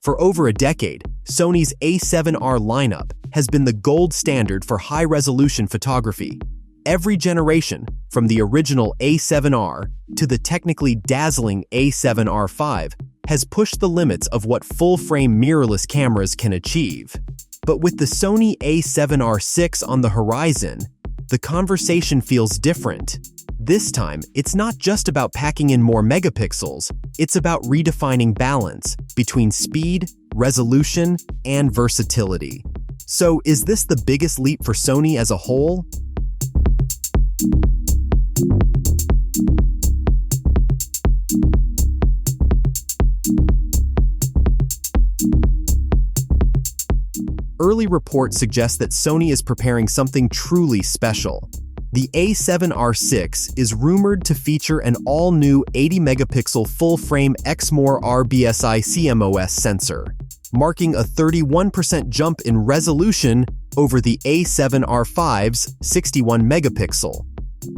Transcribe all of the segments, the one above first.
For over a decade, Sony's A7R lineup has been the gold standard for high-resolution photography. Every generation, from the original A7R to the technically dazzling A7R V, has pushed the limits of what full-frame mirrorless cameras can achieve. But with the Sony A7R VI on the horizon, the conversation feels different. This time, it's not just about packing in more megapixels, it's about redefining balance between speed, resolution, and versatility. So, is this the biggest leap for Sony as a whole? Early reports suggest that Sony is preparing something truly special. The A7R VI is rumored to feature an all-new 80-megapixel full-frame Exmor RBSI CMOS sensor, marking a 31% jump in resolution over the A7R V's 61-megapixel.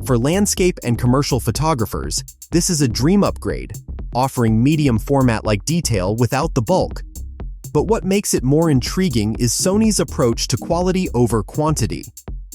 For landscape and commercial photographers, this is a dream upgrade, offering medium format-like detail without the bulk. But what makes it more intriguing is Sony's approach to quality over quantity.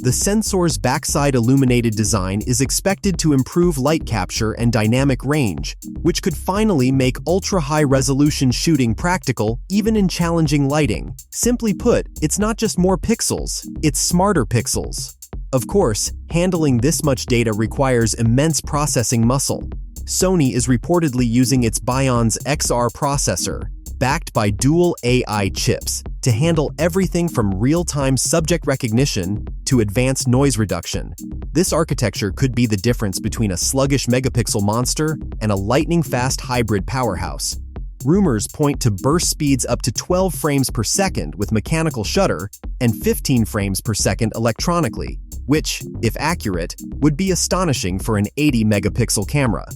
The sensor's backside illuminated design is expected to improve light capture and dynamic range, which could finally make ultra-high-resolution shooting practical even in challenging lighting. Simply put, it's not just more pixels, it's smarter pixels. Of course, handling this much data requires immense processing muscle. Sony is reportedly using its Bionz XR processor, backed by dual AI chips, to handle everything from real-time subject recognition to advanced noise reduction. This architecture could be the difference between a sluggish megapixel monster and a lightning-fast hybrid powerhouse. Rumors point to burst speeds up to 12 frames per second with mechanical shutter and 15 frames per second electronically, which, if accurate, would be astonishing for an 80-megapixel camera.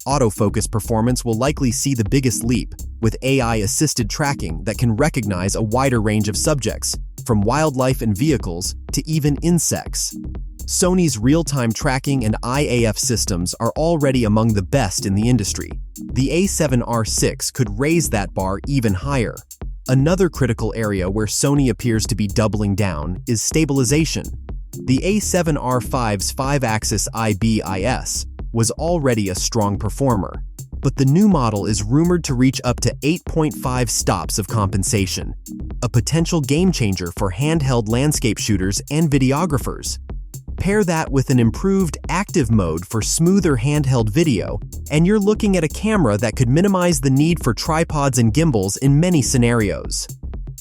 Autofocus performance will likely see the biggest leap, with AI-assisted tracking that can recognize a wider range of subjects, from wildlife and vehicles to even insects. Sony's real-time tracking and IAF systems are already among the best in the industry. The A7R VI could raise that bar even higher. Another critical area where Sony appears to be doubling down is stabilization. The A7R V's 5-axis IBIS was already a strong performer, but the new model is rumored to reach up to 8.5 stops of compensation, a potential game-changer for handheld landscape shooters and videographers. Pair that with an improved active mode for smoother handheld video, and you're looking at a camera that could minimize the need for tripods and gimbals in many scenarios.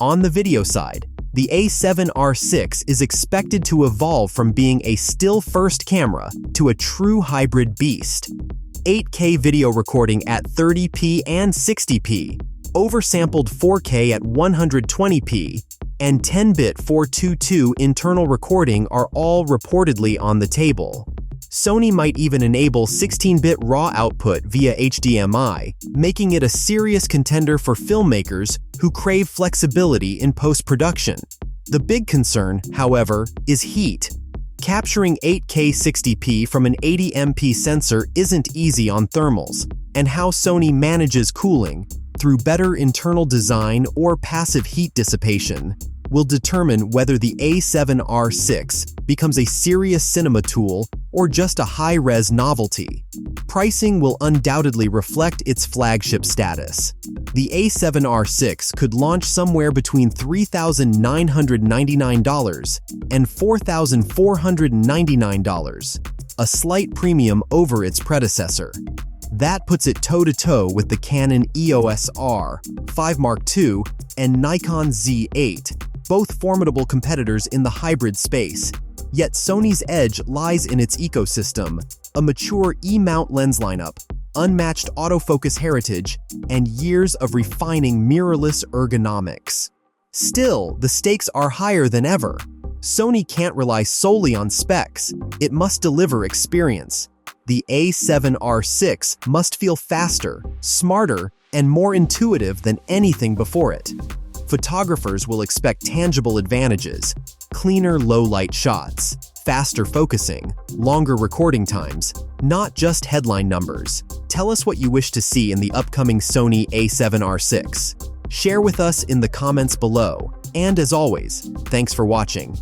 On the video side, the A7R VI is expected to evolve from being a still-first camera to a true hybrid beast. 8K video recording at 30p and 60p, oversampled 4K at 120p, and 10-bit 422 internal recording are all reportedly on the table. Sony might even enable 16-bit RAW output via HDMI, making it a serious contender for filmmakers who crave flexibility in post-production. The big concern, however, is heat. Capturing 8K 60p from an 80MP sensor isn't easy on thermals, and how Sony manages cooling, through better internal design or passive heat dissipation, will determine whether the A7R VI becomes a serious cinema tool or just a high-res novelty. Pricing will undoubtedly reflect its flagship status. The A7R VI could launch somewhere between $3,999 and $4,499, a slight premium over its predecessor. That puts it toe-to-toe with the Canon EOS R5 Mark II and Nikon Z8, both formidable competitors in the hybrid space. Yet Sony's edge lies in its ecosystem, a mature E-mount lens lineup, unmatched autofocus heritage, and years of refining mirrorless ergonomics. Still, the stakes are higher than ever. Sony can't rely solely on specs, it must deliver experience. The A7R VI must feel faster, smarter, and more intuitive than anything before it. Photographers will expect tangible advantages: cleaner low-light shots, faster focusing, longer recording times, not just headline numbers. Tell us what you wish to see in the upcoming Sony A7R VI. Share with us in the comments below. And as always, thanks for watching.